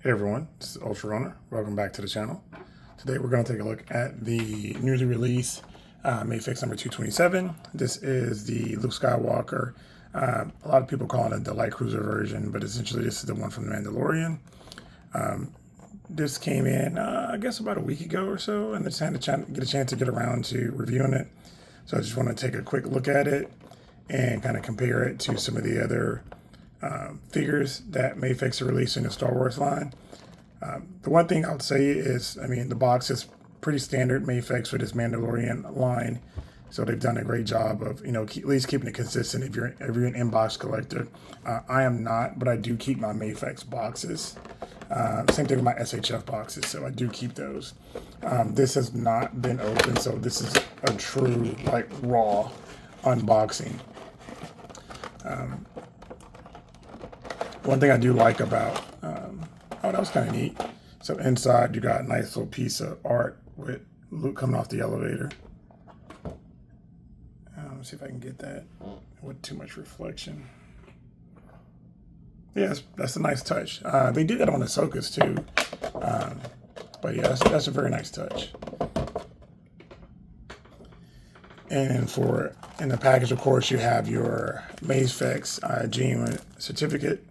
Hey everyone, this is Ultra Runner. Welcome back to the channel. Today we're going to take a look at the newly released Mafex number 227. This is the Luke Skywalker. A lot of people call it the light cruiser version, but essentially this is the one from the Mandalorian. This came in, I guess, about a week ago or so, and I just had to get a chance to get around to reviewing it. So I just want to take a quick look at it and kind of compare it to some of the other figures that Mafex are releasing in the Star Wars line. The one thing I would say is, I mean, the box is pretty standard Mafex for this Mandalorian line, so they've done a great job of, at least keeping it consistent. If you're an inbox collector, I am not, but I do keep my Mafex boxes. Same thing with my SHF boxes, so I do keep those. This has not been open, so this is a true raw unboxing. One thing I do like about, that was kind of neat. So inside you got a nice little piece of art with Luke coming off the elevator. Let's see if I can get that with too much reflection. Yes, that's a nice touch. They did that on Ahsoka's too. But yeah, that's a very nice touch. And in the package, of course, you have your Mafex genuine certificate.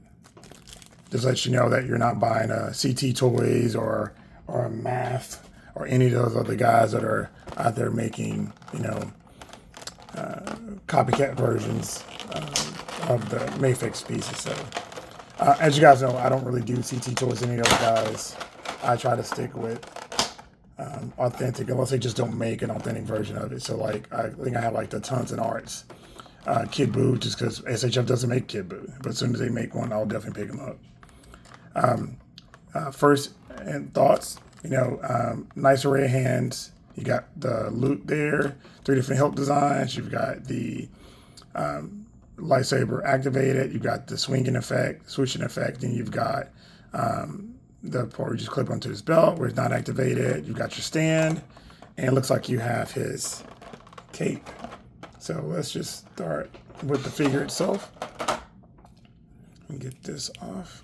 Just let you know that you're not buying a CT Toys or a Math or any of those other guys that are out there making, copycat versions of the Mafex pieces. So, as you guys know, I don't really do CT Toys, any of those guys. I try to stick with authentic, unless they just don't make an authentic version of it. So, I think I have the Tons and Arts Kid Boo, just because SHF doesn't make Kid Boo. But as soon as they make one, I'll definitely pick them up. First and thoughts, nice array of hands. You got the loot there, 3 different hilt designs. You've got the lightsaber activated. You've got the swinging effect, switching effect, and you've got the part where you just clip onto his belt where it's not activated. You've got your stand, and it looks like you have his cape. So let's just start with the figure itself. Let me get this off.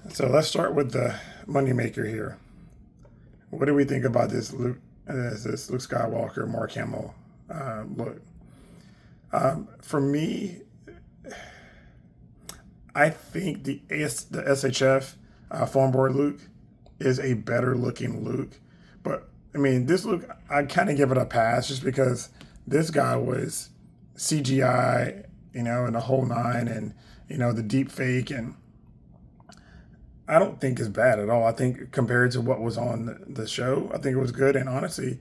So let's start with the moneymaker here. What do we think about this Luke Skywalker Mark Hamill look? For me, I think the SHF foam board Luke is a better looking Luke. But I mean, this Luke, I kind of give it a pass just because this guy was CGI, and the whole nine, and the deep fake, and I don't think it's bad at all. I think compared to what was on the show, I think it was good. And honestly,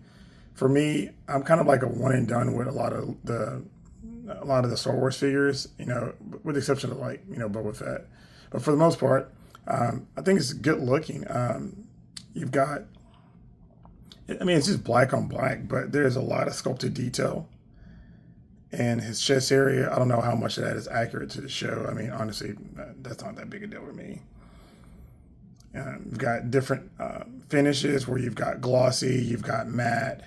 for me, I'm kind of like a one and done with a lot of the Star Wars figures, with the exception of Boba Fett. But for the most part, I think it's good looking. You've got, it's just black on black, but there's a lot of sculpted detail. And his chest area, I don't know how much of that is accurate to the show. I mean, honestly, that's not that big a deal to me. You've got different finishes where you've got glossy, you've got matte.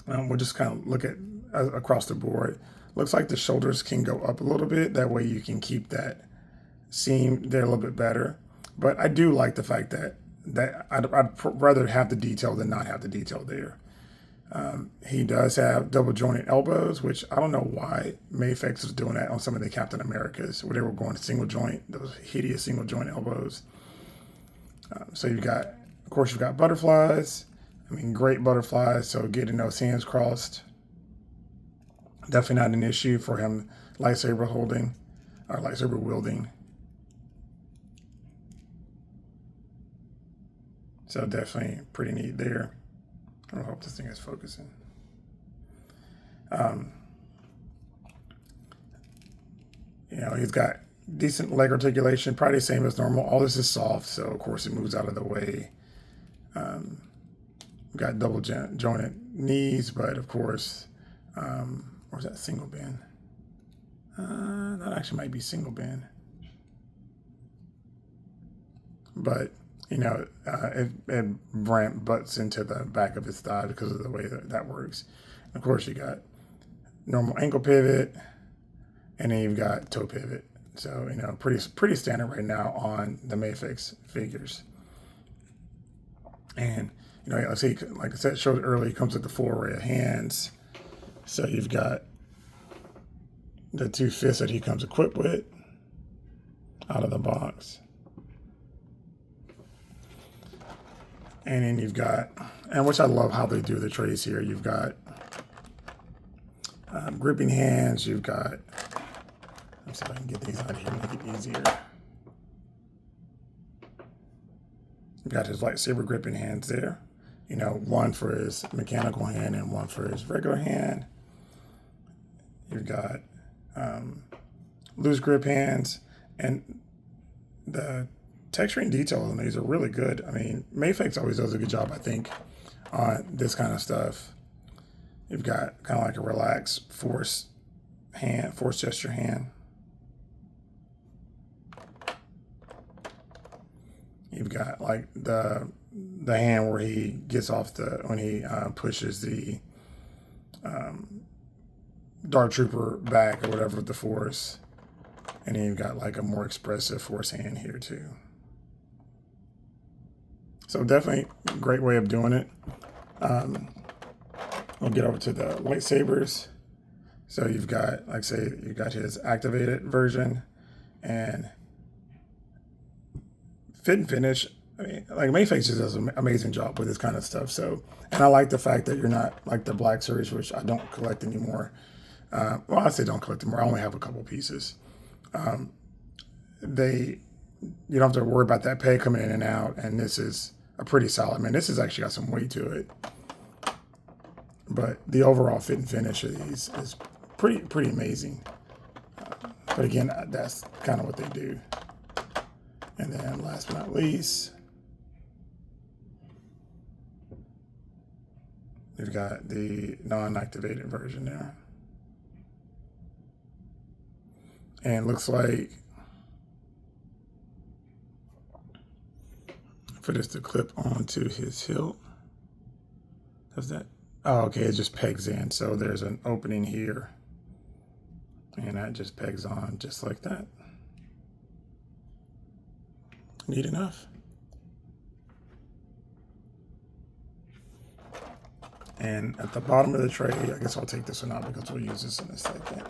We'll just kind of look at across the board. Looks like the shoulders can go up a little bit. That way you can keep that seam there a little bit better. But I do like the fact that I'd rather have the detail than not have the detail there. He does have double jointed elbows, which I don't know why Mafex was doing that on some of the Captain Americas, where they were going to single joint, those hideous single joint elbows. So you've got, of course, you've got butterflies. I mean, great butterflies. So getting those hands crossed, definitely not an issue for him. Lightsaber holding or lightsaber wielding. So definitely pretty neat there. I hope this thing is focusing. He's got decent leg articulation, probably the same as normal. All this is soft, so of course it moves out of the way. Got double jointed knees, but of course, where's that single bend? That actually might be single bend. But you know, it butts into the back of his thigh because of the way that works. Of course, you got normal ankle pivot, and then you've got toe pivot. So, you know, pretty standard right now on the Mafex figures. And, you know, let's see, like I said, showed earlier, it comes with the 4 array of hands. So you've got the 2 fists that he comes equipped with out of the box. And then you've got, and which I love how they do the trays here, you've got gripping hands, you've got, let's see if I can get these out of here, make it easier. You've got his lightsaber gripping hands there. You know, one for his mechanical hand and one for his regular hand. You've got loose grip hands, and the texture and detail on these are really good. I mean, Mafex always does a good job, I think, on this kind of stuff. You've got kind of like a relaxed force gesture hand. You've got like the hand where he gets off when he pushes the Dark Trooper back or whatever with the force. And then you've got like a more expressive force hand here too. So definitely a great way of doing it. We'll get over to the lightsabers. So you've got, like I say, you've got his activated version and fit and finish. I mean, like Mafex just does an amazing job with this kind of stuff. So, and I like the fact that you're not like the Black Series, which I don't collect anymore. Well, I say don't collect anymore. I only have a couple pieces. You don't have to worry about that pay coming in and out. And this is a pretty solid, man. This has actually got some weight to it. But the overall fit and finish of these is pretty amazing. But again, that's kind of what they do. And then last but not least, we've got the non-activated version there. And looks like for this to clip onto his hilt. Does that? Oh, okay, it just pegs in. So there's an opening here. And that just pegs on just like that. Neat enough. And at the bottom of the tray, I guess I'll take this one out because we'll use this in a second.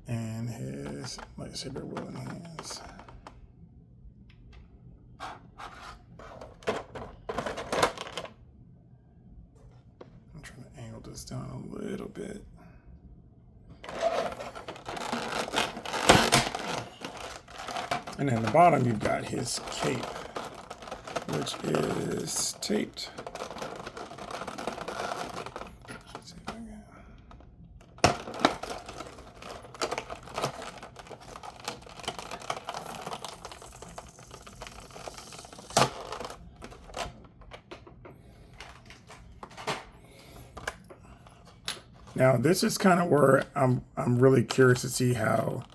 And his lightsaber wielding hands. I'm trying to angle this down a little bit. And then at the bottom, you've got his cape, which is taped. Let's see if I can. Now, this is kind of where I'm really curious to see how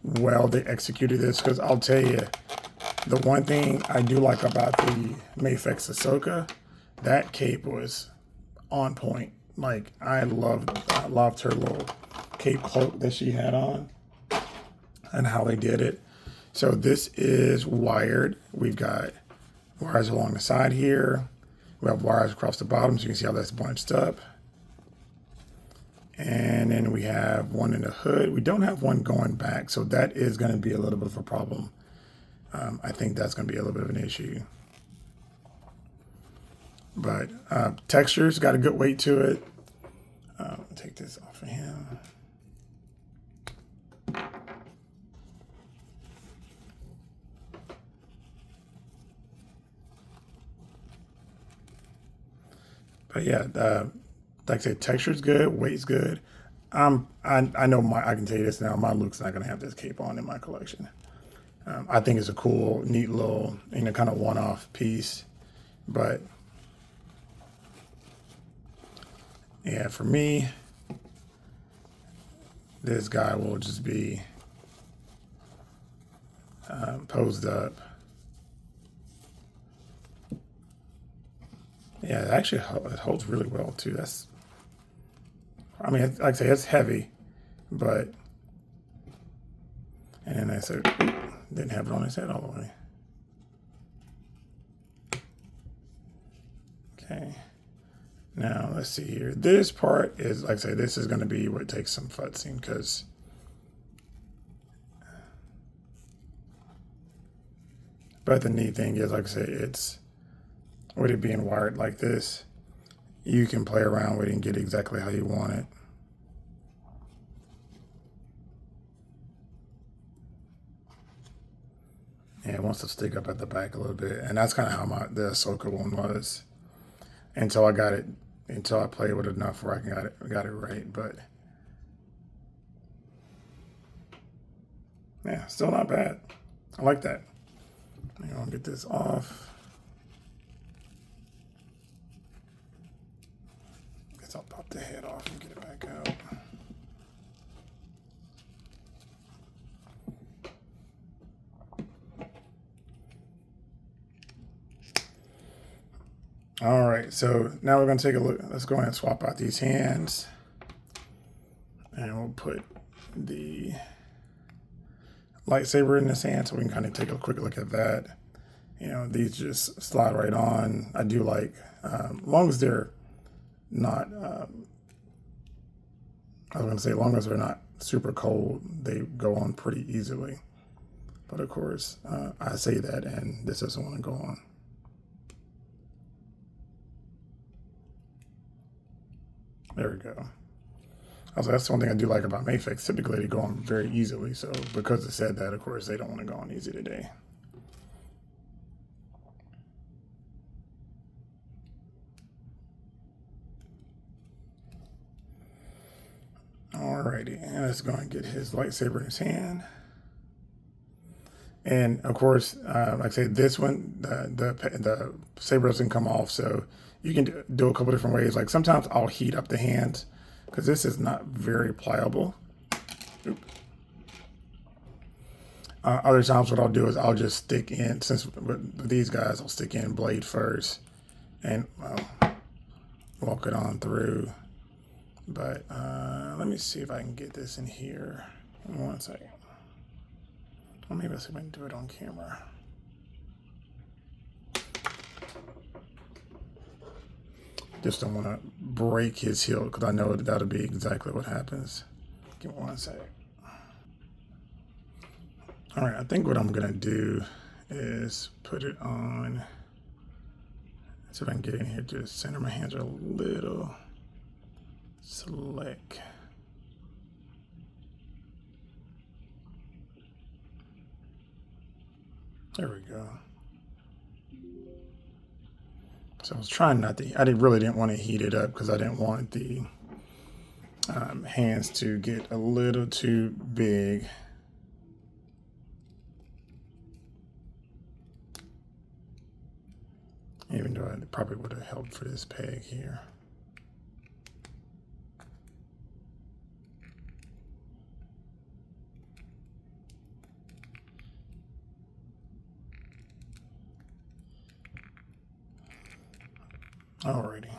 well they executed this, because I'll tell you, the one thing I do like about the Mafex Ahsoka, that cape was on point. Like, I loved her little cape cloak that she had on and how they did it. So this is wired. We've got wires along the side here. We have wires across the bottom, so you can see how that's bunched up. And then we have one in the hood. We don't have one going back, so that is going to be a little bit of a problem. I think that's going to be a little bit of an issue. But texture's got a good weight to it. Take this off of him. But yeah, like I said, texture's good, weight's good. I know I can tell you this now, my Luke's not gonna have this cape on in my collection. I think it's a cool, neat little, kind of one-off piece. But yeah, for me, this guy will just be posed up. Yeah, it actually it holds really well too. That's, I mean, like I say, it's heavy, but, and then I said, didn't have it on his head all the way. Okay. Now, let's see here. This part is, like I say, this is going to be what takes some futzing because but the neat thing is, like I say, it's with it being wired like this, you can play around with it and get exactly how you want it. And it wants to stick up at the back a little bit. And that's kind of how the Ahsoka one was until I got it, until I played with it enough where I got it right. But yeah, still not bad. I like that. I'm gonna get this off. Guess I'll pop the head off and get it back out. All right, so now we're gonna take a look. Let's go ahead and swap out these hands. And we'll put the lightsaber in this hand so we can kind of take a quick look at that. You know, these just slide right on. I do like, as long as they're not, I was going to say, as long as they're not super cold, they go on pretty easily. But of course, I say that and this doesn't want to go on. There we go. Also, that's one thing I do like about Mafex. Typically, they go on very easily. So because it said that, of course, they don't want to go on easy today. Alrighty, and let's go and get his lightsaber in his hand. And of course, like I said, this one, the saber doesn't come off, so you can do a couple different ways. Like sometimes I'll heat up the hands because this is not very pliable. Other times what I'll do is I'll just stick in, since with these guys, I'll stick in blade first and walk it on through. But let me see if I can get this in here. One second. Well, maybe let's see if I can do it on camera. Just don't want to break his heel because I know that'll be exactly what happens. Give me one second. All right, I think what I'm gonna do is put it on. See if I can get in here to the center. My hands are a little slick. There we go. So I was trying not to, really didn't want to heat it up because I didn't want the hands to get a little too big. Even though it probably would have helped for this peg here. Alrighty.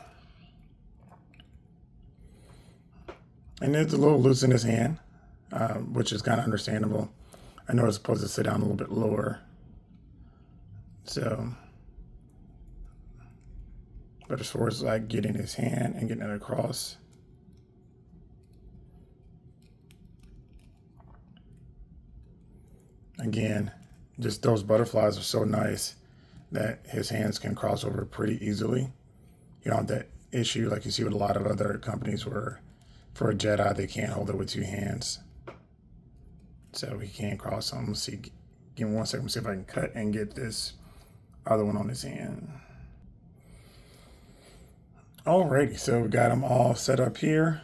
And it's a little loose in his hand, which is kind of understandable. I know it's supposed to sit down a little bit lower. So, but as far as like getting his hand and getting it across, again, just those butterflies are so nice that his hands can cross over pretty easily. You don't have that issue like you see with a lot of other companies where for a Jedi, they can't hold it with two hands. So he can't cross them. Let's see, give me 1 second, see if I can cut and get this other one on his hand. Alrighty, so we got them all set up here.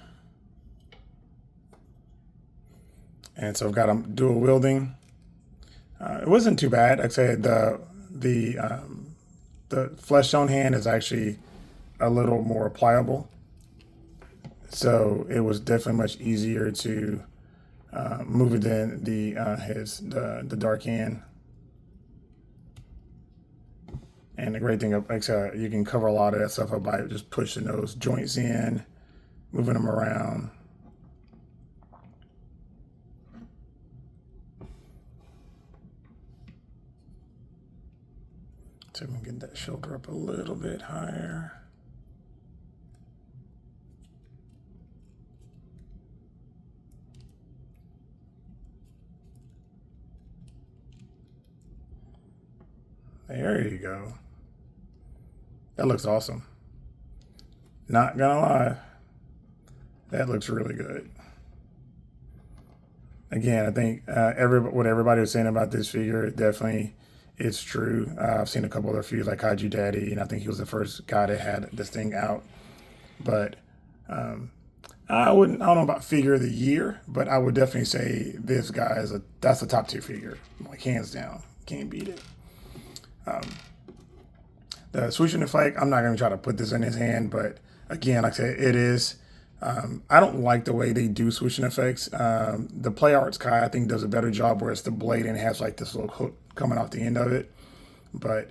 And so I've got them dual wielding. It wasn't too bad. Like I said, the flesh tone hand is actually a little more pliable. So it was definitely much easier to move it than the dark hand. And the great thing, like you can cover a lot of that stuff up by just pushing those joints in, moving them around. So we can get that shoulder up a little bit higher. There you go. That looks awesome. Not gonna lie, that looks really good. Again, I think what everybody was saying about this figure definitely is true. I've seen a couple other figures like Kaiju Daddy, and I think he was the first guy that had this thing out. But I don't know about figure of the year, but I would definitely say this guy that's a top tier figure, like hands down. Can't beat it. The swooshing effect, I'm not going to try to put this in his hand, but again, like I said, it is. I don't like the way they do swooshing effects. The Play Arts guy, I think, does a better job where it's the blade and it has like this little hook coming off the end of it. But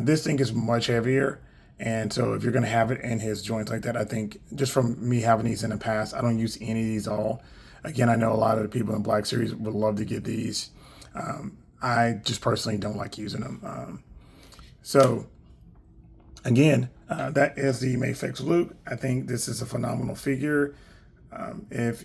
this thing is much heavier. And so if you're going to have it in his joints like that, I think just from me having these in the past, I don't use any of these all. Again, I know a lot of the people in Black Series would love to get these. I just personally don't like using them. So again, that is the Mafex Luke. I think this is a phenomenal figure. If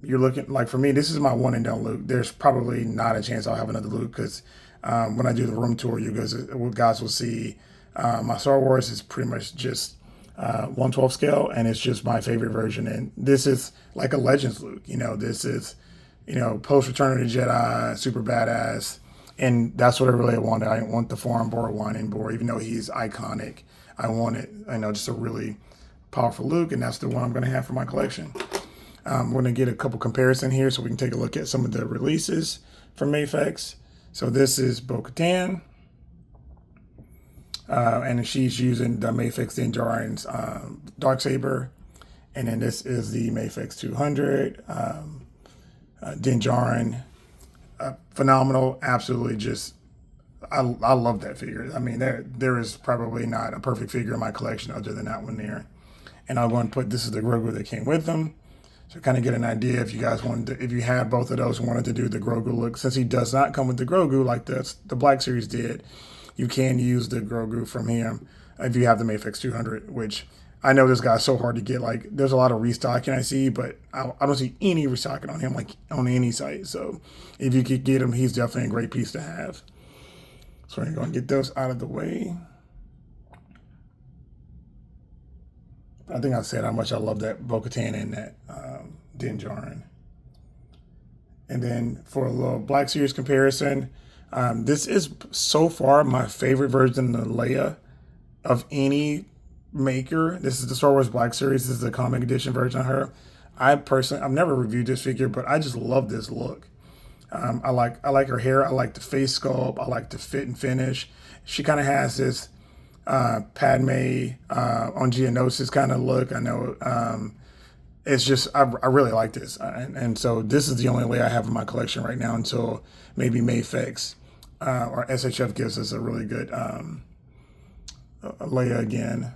you're looking, like for me, this is my one and done Luke. There's probably not a chance I'll have another Luke because when I do the room tour, you guys will see my Star Wars is pretty much just 1/12 scale, and it's just my favorite version. And this is like a Legends Luke. This is, post Return of the Jedi, super badass. And that's what I really wanted. I didn't want the foreign Bor one in Bor, even though he's iconic. I wanted, just a really powerful Luke, and that's the one I'm going to have for my collection. We're going to get a couple comparison here so we can take a look at some of the releases from Mafex. So this is Bo-Katan, and she's using the Mafex Din Djarin's Darksaber. And then this is the Mafex 200, Din Djarin. Phenomenal, absolutely just, I love that figure. I mean, there is probably not a perfect figure in my collection other than that one there. And I'll go and put, this is the Grogu that came with them. So kind of get an idea if you guys if you had both of those and wanted to do the Grogu look. Since he does not come with the Grogu like the Black Series did, you can use the Grogu from him if you have the Mafex 200, which I know this guy's so hard to get. Like, there's a lot of restocking I see, but I don't see any restocking on him, like, on any site. So if you could get him, he's definitely a great piece to have. So we're going to get those out of the way. I think I said how much I love that Bo-Katan and that Din Djarin. And then for a little Black Series comparison, this is so far my favorite version of Leia of any maker. This is the Star Wars Black Series. This is the comic edition version of her. I've never reviewed this figure, but I just love this look. I like her hair. I like the face sculpt. I like the fit and finish. She kind of has this Padme on Geonosis kind of look. I know it's just, I really like this. And so this is the only way I have in my collection right now until maybe Mafex or SHF gives us a really good Leia again,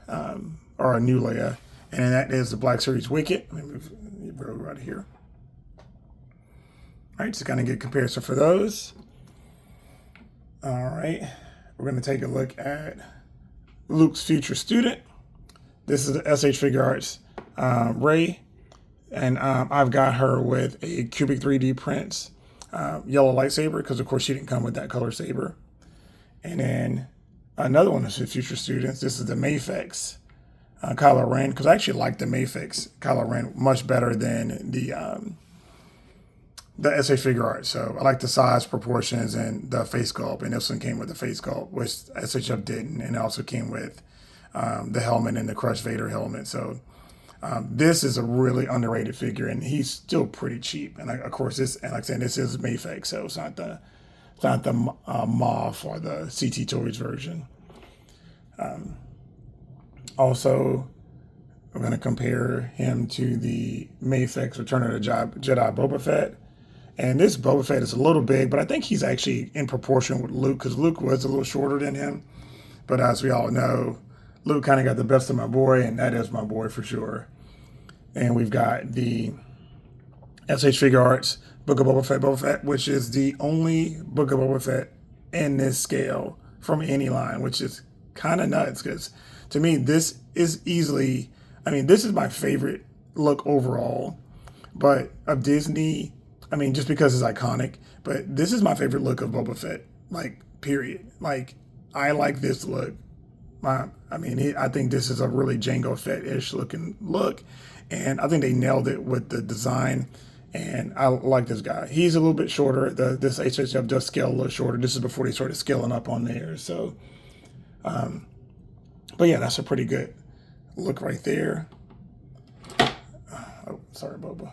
or a new Leia. And that is the Black Series Wicket. Let me move Grogu right here. All right, just kind of get a comparison for those. All right, we're going to take a look at Luke's future student. This is the SH Figure Arts Rey, and I've got her with a cubic 3D prints yellow lightsaber because, of course, she didn't come with that color saber. And then another one of his future students. This is the Mafex Kylo Ren, because I actually like the Mafex Kylo Ren much better than the SH Figure Art. So I like the size, proportions, and the face sculpt. And this one came with the face sculpt, which SHF didn't. And it also came with the helmet and the Crushed Vader helmet. So this is a really underrated figure, and he's still pretty cheap. And of course, this, and like I said, this is Mafex, so it's not the MOF or the CT Toys version. Also, we're going to compare him to the Mafex Return of the Jedi Boba Fett. And this Boba Fett is a little big, but I think he's actually in proportion with Luke, because Luke was a little shorter than him. But as we all know, Luke kind of got the best of my boy, and that is my boy for sure. And we've got the SH Figure Arts Book of Boba Fett, which is the only Book of Boba Fett in this scale from any line, which is kind of nuts because to me, this is easily, I mean, this is my favorite look overall, but of Disney, I mean, just because it's iconic, but this is my favorite look of Boba Fett, like, period. Like, I like this look. I think this is a really Jango Fett-ish looking look, and I think they nailed it with the design. And I like this guy. He's a little bit shorter. This HHF does scale a little shorter. This is before they started scaling up on there. So, but yeah, that's a pretty good look right there. Oh, sorry, Boba.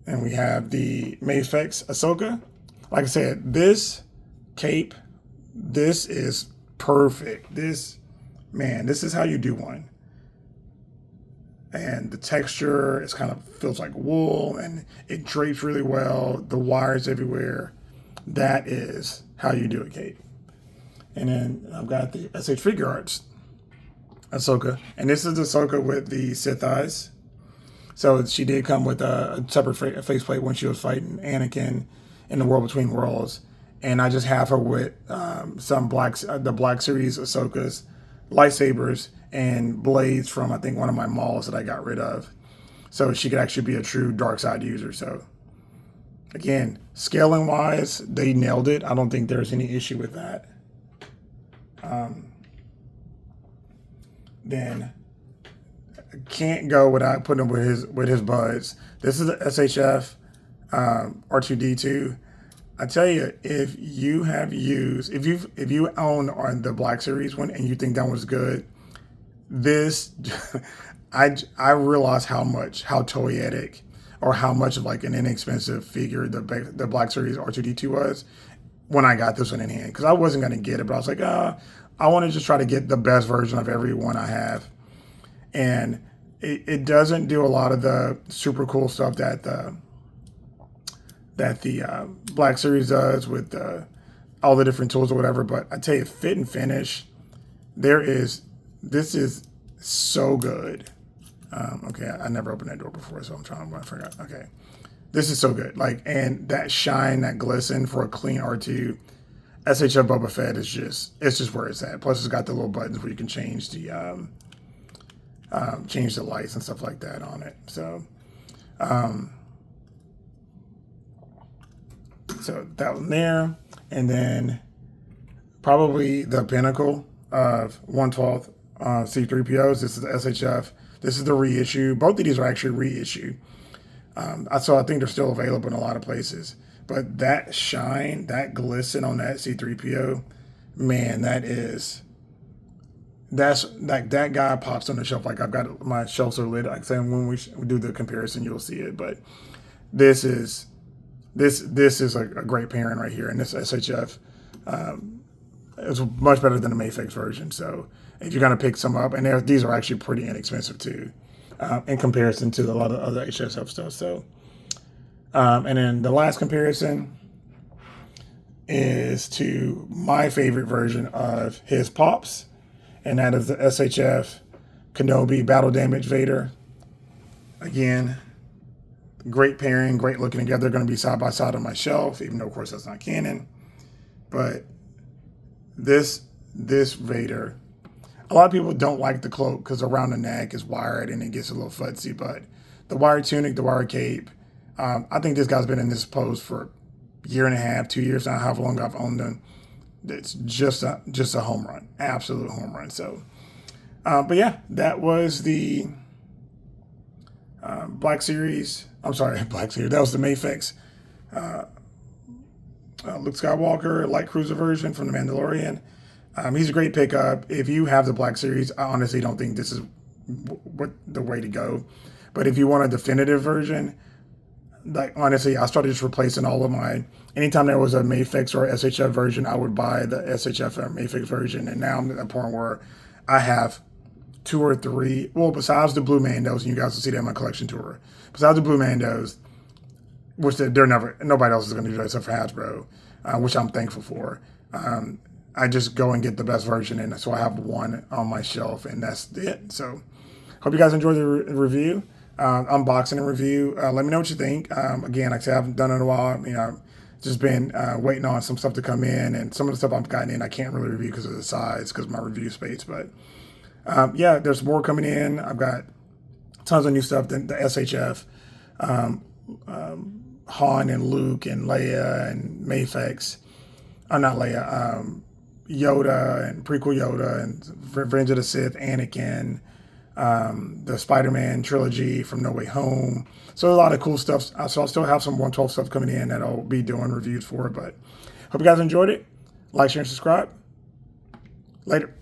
And we have the Mafex Ahsoka. Like I said, this cape, this is perfect. This is how you do one. And the texture is kind of feels like wool, and it drapes really well. The wires everywhere. That is how you do a cape. And then I've got the SH Figure Arts Ahsoka, and this is Ahsoka with the Sith eyes. So she did come with a separate faceplate when she was fighting Anakin in the World Between Worlds, and I just have her with the Black Series Ahsoka's lightsabers and blades from, I think, one of my malls that I got rid of. So she could actually be a true dark side user. So again, scaling wise, they nailed it. I don't think there's any issue with that. Then I can't go without putting him with his buds. This is the SHF R2D2. I tell you, if you own on the Black Series one and you think that was good, this I realized how toyetic or how much of like an inexpensive figure the Black Series R2D2 was when I got this one in hand, because I wasn't going to get it, but I was like, I want to just try to get the best version of every one I have. And it doesn't do a lot of the super cool stuff that the Black Series does with all the different tools or whatever. But I tell you, fit and finish, this is so good. Okay, I never opened that door before, so I forgot. Okay, this is so good. Like, and that shine, that glisten for a clean R2, SHF Boba Fett is just where it's at. Plus, it's got the little buttons where you can change the lights and stuff like that on it. So, so that one there, and then probably the pinnacle of 1/12 C3POs. This is the SHF. This is the reissue. Both of these are actually reissue. So I think they're still available in a lot of places. But that shine, that glisten on that C3PO, man, that's like that guy pops on the shelf. Like, I've got my shelves are lit. Like I said, when we do the comparison, you'll see it. But this is a great pairing right here, and this SHF is much better than the Mafex version. So if you're gonna pick some up, and these are actually pretty inexpensive too, in comparison to a lot of other HSF stuff. So, and then the last comparison is to my favorite version of his pops, and that is the SHF Kenobi Battle Damage Vader. Again, great pairing, great looking together. They're going to be side by side on my shelf, even though, of course, that's not canon. But this Vader, a lot of people don't like the cloak because around the neck is wired and it gets a little futzy. But the wired tunic, the wired cape, I think this guy's been in this pose for a year and a half, 2 years now, however long I've owned him. It's just a home run, absolute home run. So, but yeah, that was the Black Series. I'm sorry, Black Series. That was the Mafex Luke Skywalker light cruiser version from the Mandalorian. He's a great pickup. If you have the Black Series, I honestly don't think this is the way to go. But if you want a definitive version, like, honestly, I started just replacing all of my, anytime there was a Mafex or SHF version, I would buy the SHF or Mafex version. And now I'm at a point where I have 2 or 3, well, besides the Blue Mandos, and you guys will see that in my collection tour, besides the Blue Mandos, which nobody else is going to do that except for Hasbro, which I'm thankful for. I just go and get the best version, and so I have one on my shelf, and that's it. So hope you guys enjoy the review, unboxing and review. Let me know what you think. Again, like I said, I haven't done it in a while. You know, just been waiting on some stuff to come in, and some of the stuff I've gotten in I can't really review because of the size, because of my review space. But yeah, there's more coming in. I've got tons of new stuff. The SHF, Han and Luke and Leia and Mafex. Not Leia. Yoda and prequel Yoda and Revenge of the Sith, Anakin, the Spider-Man trilogy from No Way Home. So a lot of cool stuff. So I'll still have some 112 stuff coming in that I'll be doing reviews for. But hope you guys enjoyed it. Like, share, and subscribe. Later.